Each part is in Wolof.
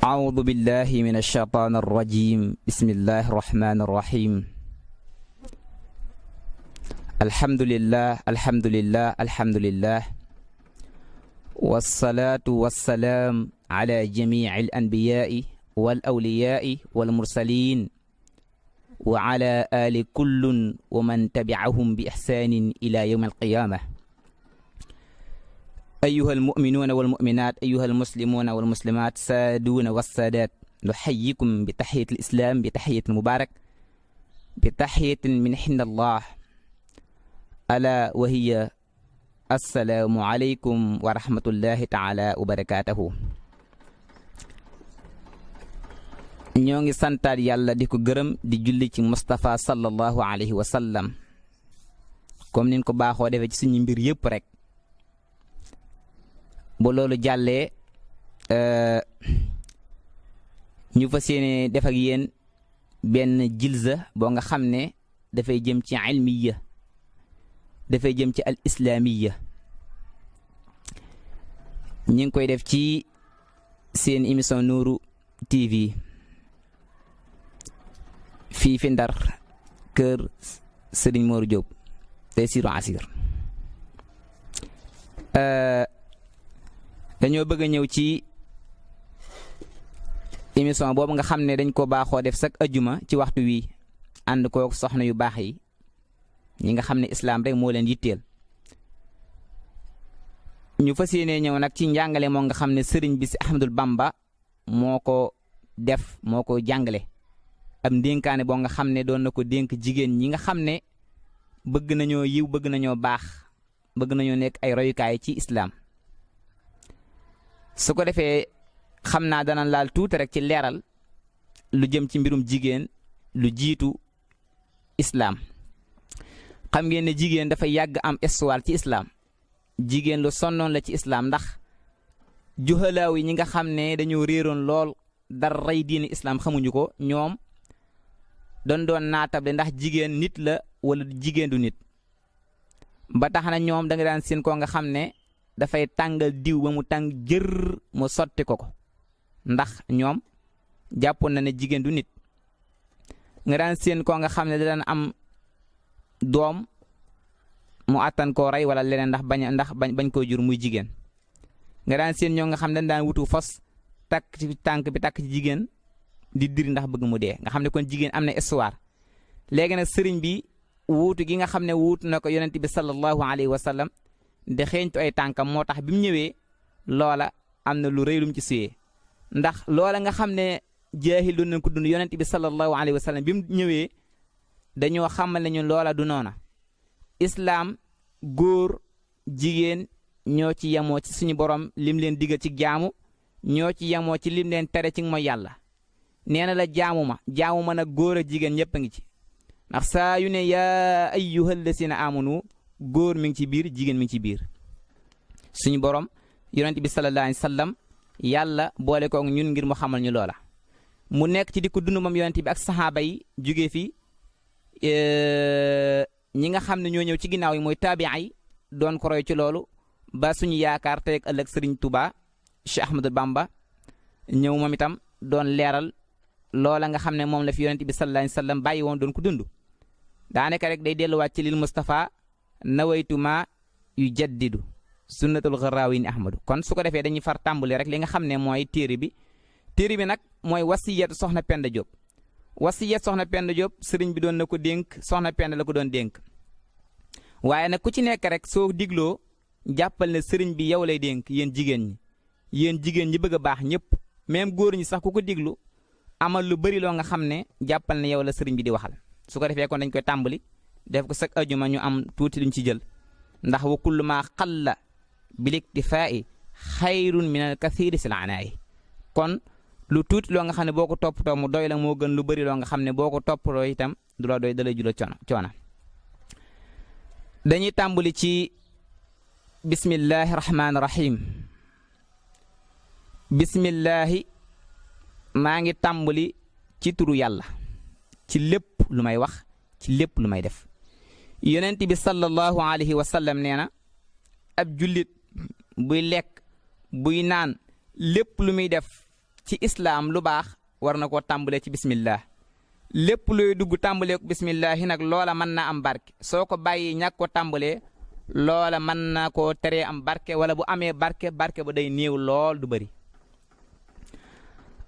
أعوذ بالله من الشيطان الرجيم. بسم الله الرحمن الرحيم. الحمد لله الحمد لله الحمد لله، والصلاة والسلام على جميع الأنبياء والأولياء والمرسلين وعلى آل كل ومن تبعهم بإحسان إلى يوم القيامة. أيها المؤمنون والمؤمنات، أيها المسلمون والمسلمات، سادون والسادات، نحييكم بتحية الإسلام، بتحية المبارك، بتحية من عند الله، ألا وهي السلام عليكم ورحمة الله تعالى وبركاته. ñoo ngi santaat yàlla di ko gërëm di julli ci Mustafa sallallahu alayhi wa sallam comme niñ ko baaxoo defee ci suñu mbir yëpp rek. ba loolu jàllee ñu fas yéene def ak yéen benn jilsa boo nga xam ne dafay jëm ci ilmiya, dafay jëm ci al islamiya. ñi ngi koy def ci seen émission Nuuru TV fii fi Ndar, kër Serigne Mor Diop Taysiru Asir. dañoo bëgg a ñëw ci émission boobu nga xam ne dañ ko baaxoo def chaque ajuma ci waxtu wi ànd kook soxna yu baax yi ñi nga xam ne islaam rek moo leen yitteel. ñu fas yéenee ñëw nag ci njàngale moo nga xam ne sëriñ bi si Ahmadul Bamba moo ko def, moo ko jàngale. am ndénkaane boo nga xam ne doon na ko dénk jigéen ñi nga xam ne bëgg nañoo yiw, bëgg nañoo baax, bëgg nañoo nekk ay royukaay ci islaam. su ko defee xam naa dana laal tuuti rek ci leeral lu jëm ci mbirum jigéen lu jiitu islaam. xam ngeen ne jigéen dafa yàgg am histoire ci islaam. jigéen lu sonnoon la ci islaam ndax juhalaaw yi ñi nga xam ne dañoo réeroon lool dara rey diini islaam xamuñu ko, ñoom doon naatable ndax jigéen nit la wala jigéen du nit. ba tax na ñoom da nga daan seen koo nga xam ne dafay tàngal diw ba mu tàng jër mu sotti ko ndax ñoom jàppoon na ne jigéen du nit. nga daan seen koo nga xam ne da daan am doom mu àttan koo rey wala leneen ndax bañ koo jur muy jigéen. nga daan seen ñoo nga xam ne dañ daan wutu fos takk ci tànk bi takk ci jigéen di diri ndax bëgg mu dee. nga xam ne kon jigéen am na histoire. léegi nag sëriñ bi wuutu gi nga xam ne wuutu na ko yonent bi sallallahu alayhi wa sallam de xeeñtu ay tànkam moo tax bi mu ñëwee loola am na lu rëy lum ci suyee. ndax loola nga xam ne jaahil doon nañ ko dund yonent bi sallallahu alayhi wa sallam bi mu ñëwee dañoo xamal ne ñu loola du noona. islaam góor jigéen ñoo ci yemoo ci suñu borom lim leen digal ci jaamu, ñoo ci yemoo ci lim leen tere ci mooy yàlla. nee na la jaamu ma nag góor ak jigéen ñëpp a ngi ci. ndax saa yu ne yaa ayyuhal lazina amanu góor mi ngi ci biir, jigéen mi ngi ci biir. suñu borom yonent bi sallallahu alayhi wa sallam yàlla boole koog ñun ngir mu xamal ñu loola. mu nekk ci di ko dund moom yonent bi ak saxaaba yi jógee fi ñi nga xam ne ñoo ñëw ci ginnaaw yi mooy taabi'a yi doon ko roy ci loolu ba suñu yaakaar tey ak ëllëg Sëriñ Tuubaa Cheikh Ahmadou Bamba ñëw moom itam doon leeral loola nga xam ne moom la fi yonent bi sallallahu alayhi wa sallam bàyyi woon doon ko dund. daanaka rek day delluwaat ci lil Mustafa nawaytu ma yu jaddidu sunnatul xaraawin ahmadu. kon su ko defee dañuy far tàmbali rek li nga xam ne mooy téere bi nag mooy wasiyatu soxna Penda Diop. wasiyat soxna Penda Diop sëriñ bi doon na ko dénk, soxna Penda la ko doon dénk. waaye nag ku ci nekk rek soo digloo jàppal ne sëriñ bi yow lay dénk. yéen jigéen ñi bëgg a baax ñëpp, même góor ñi sax ku ko diglu amal lu bëri loo nga xam ne jàppal ne yow la sëriñ bi di waxal. su ko defee kon dañ koy tàmbali def ko chaque ajuma ñu am tuuti luñ ci jël. ndax wa kullu ma xalla bil iktifaa'i xayrun min al kathiri sil anaayi. kon lu tuuti loo nga xam ne boo ko toppatoo mu doy la moo gën lu bëri loo nga xam ne boo ko toppatoo itam du la doy dalay jula coona. dañuy tàmbali ci bismillahi rahmaani rahim. bismillahi maa ngi tàmbali ci turu yàlla ci lépp lu may wax, ci lépp lu may def. yonent bi sallallahu alayhi wa sallam nee na ab jullit buy lekk buy naan lépp lu muy def ci islaam lu baax war na koo tàmbalee ci bismillah lépp looy dugg tàmbalee ko bismillahi nag loola mën naa am barke soo ko bàyyi ñàkk ko tàmbalee loola mën na koo teree am barke wala bu amee barke barke ba day néew lool du bëri.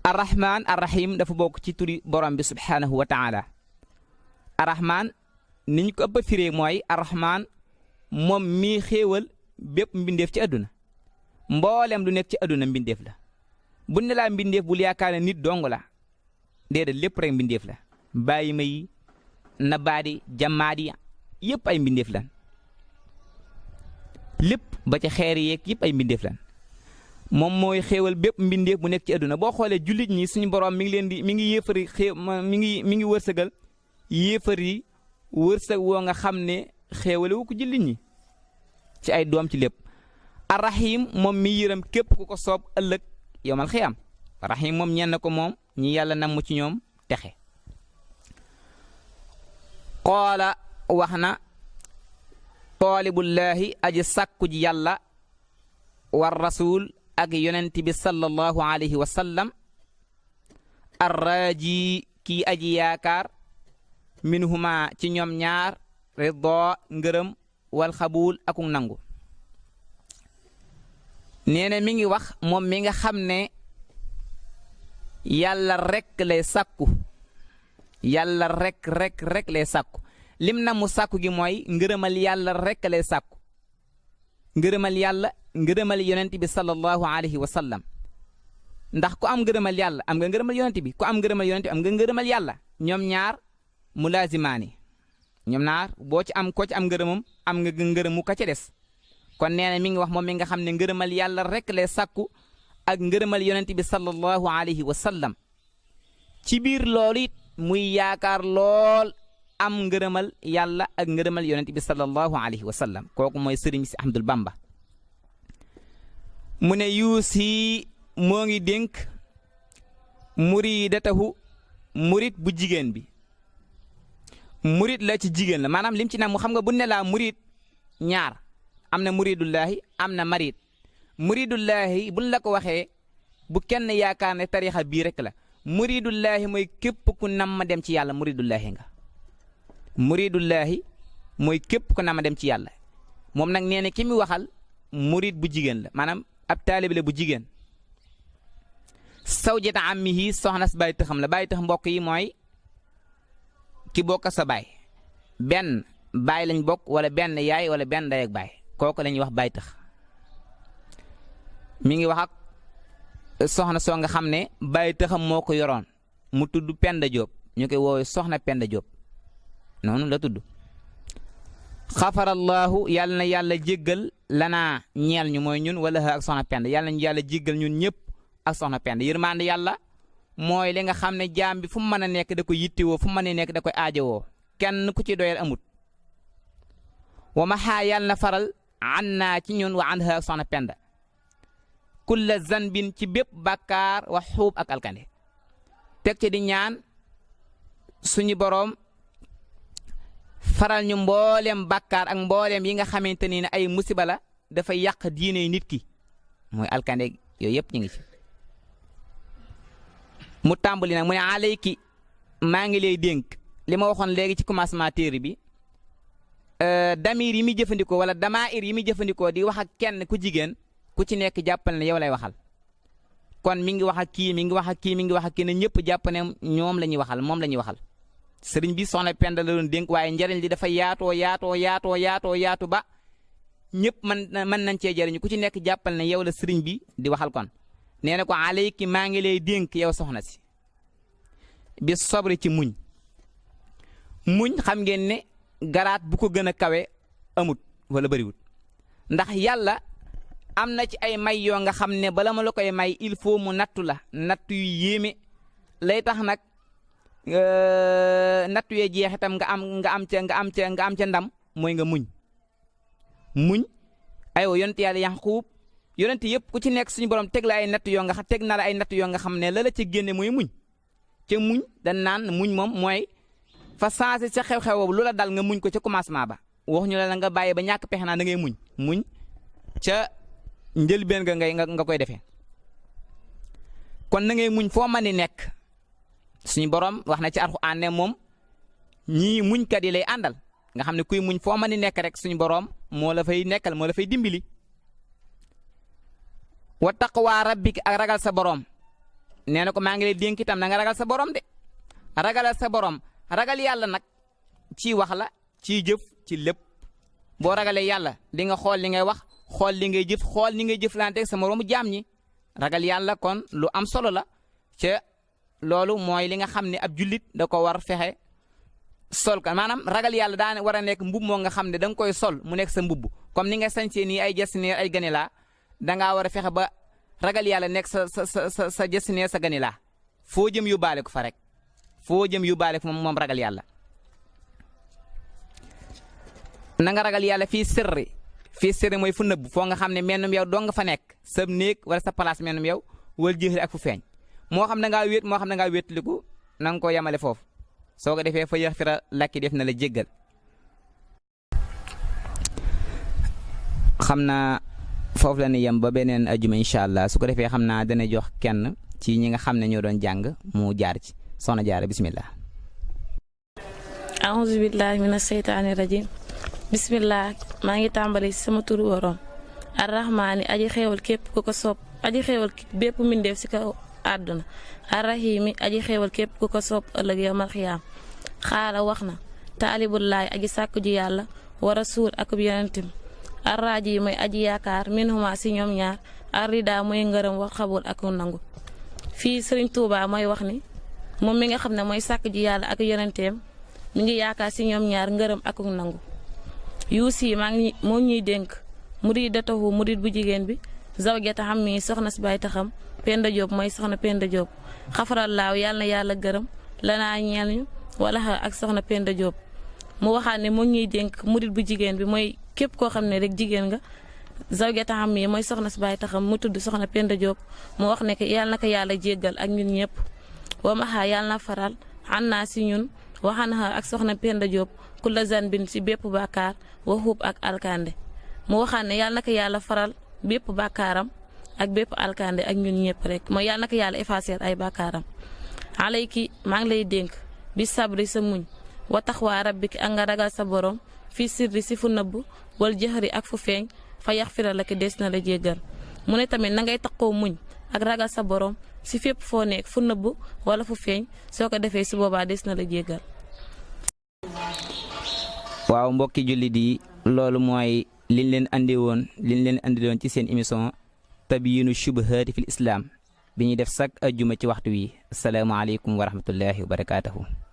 arrahman arrahim dafa bokk ci turi borom bi subhaanahu wa taala. arrahman niñ ko ëpp a firee mooy arrahman moom mii xéewal bépp mbindeef ci àdduna mboolem lu nekk ci àdduna mbindeef la bu ne laa mbindeef bul yaakaar ne nit dong la déedéet lépp rek mbindeef la bàyyi ma yi nabaadi jamaadi yëpp ay mbindeef lan lépp ba ca xeer yeeg yëpp ay mbindeef lan moom mooy xéewal bépp mbindeef bu nekk ci àdduna boo xoolee jullit ñi suñu borom mi ngi leen di mi ngi yéefari mi ngi wërsëgal yéefar yi wërsëg woo nga xam ne xéewale wu ko jullit ñi ci ay doom ci lépp. arrahim moom mi yërëm képp ku ko soob ëllëg yowmal xiyaam rahim moom ñenn ko moom ñi yàlla namm ci ñoom texe. qaala wax na taalibullaahi aji sàkku ji yàlla war rasul ak yonent bi sallallahu alayhi wa sallam arraaji kii aji yaakaar minhuma ci ñoom ñaar ridoo ngërëm wal xabuul akuk nangu. nee na mi ngi wax moom mi nga xam ne yàlla rekk lay sàkku yàlla rekk lay sàkku lim na mu sàkku gi mooy ngërëmal yàlla rekk lay sàkku ngërëmal yàlla ngërëmal yonent bi sallallahu alayhi wa sallam ndax ku am ngërëmal yàlla am nga ngërëmal yonent bi ku am ngërëmal yonent bi am nga ngërëmal yàlla ñoom ñaar mulaazimaani ñoom ñaar boo ci am koo ci am ngërëmam am nga ngërëmu ka ca des kon nee na mi ngi wax moom mi nga xam ne ngërëmal yàlla rekk lay sàkku ak ngërëmal yonent bi sallallahu alayhi wa sallam ci biir loolu it muy yaakaar lool am ngërëmal yàlla ak ngërëmal yonent bi sallallahu alayhi wa sallam kooku mooy sëriñ si Ahmadul Bamba. mu ne yuusi moo ngi dénk muridatahu murid bu jigéen bi murid la ci jigéen la maanaam lim ci nag mu xam nga bu ne laa murid ñaar am na muridullahi am na marid muridullahi buñ la ko waxee bu kenn yaakaar ne tarixa bii rek la muridullahi mooy képp ku nam ma dem ci yàlla muridullahi nga muridullahi mooy képp ku nam ma dem ci yàlla moom nag nee na ki mu waxal murid bu jigéen la maanaam ab taalibe la bu jigéen sawjata ammihi soxna si bàyyi tëxam la bàyyi tëx mbokk yi mooy ki bokk sa baay benn baay lañ bokk wala benn yaay wala benn ndey ak baay kooku la ñuy wax bàyyi tëx mi ngi wax ak soxna soo nga xam ne bàyyi tëxam moo ko yoroon mu tudd Penda Diop ñu koy woowee soxna Penda Diop noonu la tudd. xafarallaahu yàlla na yàlla jéggal lanaa ñeel ñu mooy ñun wala ak soxna Penda yàlla nañu yàlla jéggal ñun ñëpp ak soxna Penda yërmande yàlla mooy li nga xam ne jaam bi fu mu mën a nekk da koy yittewoo fu mu mën a nekk da koy aajowoo kenn ku ci doyal amut. wa maxaa yàlla na faral an naa ci ñun wa anha ak soxna Penda kulla zanbin ci bépp bàkkaar wa xuub ak alkande teg ci di ñaan suñu boroom faral ñu mboolem bàkkaar ak mboolem yi nga xamante ni ne ay musiba la dafa yàq diine nit ki mooy alkande yooyu yëpp ñu ngi ci. mu tàmbali nag mu ne alayki maa ngi lay dénk li ma waxoon léegi ci commencement téere bi damir yi muy jëfandikoo wala damair yi muy jëfandikoo di wax ak kenn ku jigéen ku ci nekk jàppal ne yow lay waxal kon mi ngi wax ak kii mi ngi wax ak kii mi ngi wax ak kii ne ñëpp jàpp ne ñoom la ñuy waxal moom la ñuy waxal. sëriñ bi soxna Penda la doon dénk waaye njariñ li dafa yaatu ba ñëpp mën nañ cee jariñu ku ci nekk jàppal ne yow la sëriñ bi di waxal kon nee na ko alayki maa ngi lay dénk yow soxna si bi sobri ci muñ xam ngeen ne garaat bu ko gën a kawe amut wala bëriwut ndax yàlla am na ci ay may yoo nga xam ne bala ma la koy may il faut mu nattu la nattu yu yéeme lay tax nag nattu yee jeex itam nga am ca ndam mooy nga muñ aywa yonent yàlla Yaquub yonent yëpp ku ci nekk suñu borom teg la ay nattu yoo nga teg na la ay nattu yoo nga xam ne la ca génne mooy muñ ca muñ dañ naan muñ moom mooy fa changé sa xew-xew boobu lu la dal nga muñ ko ca commencement ba wax ñu la nga bàyyi ba ñàkk pexe naa da ngay muñ ca njëlbeen nga koy defee kon na ngay muñ foo mën di nekk suñu borom wax na ci Alxuraan ne moom ñii muñkat yi lay àndal nga xam ne kuy muñ foo mën di nekk rek suñu borom moo la fay nekkal moo la fay dimbali. wa taqwa rabbik ak ragal sa borom nee na ko maa ngi lay dénk itam na nga ragal sa borom de ragalal sa borom ragal yàlla nag ci wax la ci jëf ci lépp boo ragalee yàlla di nga xool li ngay wax xool li ngay jëf xool ni ngay jëflanteeg sa moroomu jaam ñi ragal yàlla kon lu am solo la ca loolu mooy li nga xam ne ab jullit da ko war fexe sol ka maanaam ragal yàlla daa war a nekk mbub moo nga xam ne da nga koy sol mu nekk sa mbubb comme ni nga sañsee nii ay jasineer ay ganilaa dangaa war a fexe ba ragal yàlla nekk sa jasineer sa ganilaa foo jëm yóbbaale ko fa rek foo jëm yóbbaale ko moom ragal yàlla. na nga ragal yàlla fii sirri mooy fu nëbb foo nga xam ne mennum yow doo nga fa nekk sa néeg wala sa place mennum yow wala jéexli ak fu feeñ moo xam da ngaa wéet moo xam da ngaa wéetliku na nga ko yemale foofu soo ko defee fa yaxfira lakki def na la jéggal. xam naa foofu la ne yem ba beneen ajuma incha allah su ko defee xam naa dana jox kenn ci ñi nga xam ne ñoo doon jàng mu jaar ci soxna Jaara bismillah. a'uuzu billahi mina seytaani rajim bismillah maa ngi tàmbali ci sama turu Boroom arrahmaani aji xéewal képp ku ko soob aji xéewal bépp mbindeef ci kaw àdduna arrahimi aji xéewal képp ku ko soob ëllëg yawmal xiyaam xaala wax na taalibullaay aji sàkku ji yàlla wa rasuul akub yonentim arraaji mooy aji yaakaar minhuma ci ñoom ñaar arrida mooy ngërëm wax xabul ak nangu fii Sëriñ Tuubaa mooy wax ni moom mi nga xam ne mooy sàkku ji yàlla ak yonenteem mi ngi yaakaar ci ñoom ñaar ngërëm ak nangu yuusi moo ñuy dénk murid datahu murid bu jigéen bi zawjata xam mi soxna si baay taxam Penda Diop mooy soxna Penda Diop xafarallaaw yàlla na yàlla gërëm lanaa ñeel ñu wala ak soxna Penda Diop mu waxaat ne moo ñuy dénk murid bu jigéen bi mooy képp koo xam ne rek jigéen nga zawjata xam mi mooy soxna si baay taxam mu tudd soxna Penda Diop mu wax ne que yàlla na ko yàlla jéggal ak ñun ñëpp wa maxaa yàlla na faral xan naa si ñun waxan ak soxna Penda Diop ku la zan bin si bépp bàkkaar waxuub ak alkande mu waxaan ne yàlla na ko yàlla faral bépp bàkkaaram ak bépp alkande ak ñun ñëpp rek mooy yàlla na ko yàlla effacer ay bàkkaaram alayki maa ngi lay dénk bi sabri sa muñ wa taxwaa rabbiki ak nga ragal sa borom fii sirri si fu nëbb wal jëxëri ak fu feeñ fa yaxfira la ki des na la jéggal mu ne tamit na ngay taxoo muñ ak ragal sa borom si fépp foo nekk fu nëbb wala fu feeñ soo ko defee si boobaa des na la jéggal. waaw mbokki jullit yi loolu mooy liñ leen andi woon ci seen émission tabyiinu shubuhaati fil islam bi ñuy def chaque ajjuma ci waxtu wi asalaamaaleykum wa rahmatullahi wa barakaatuhu.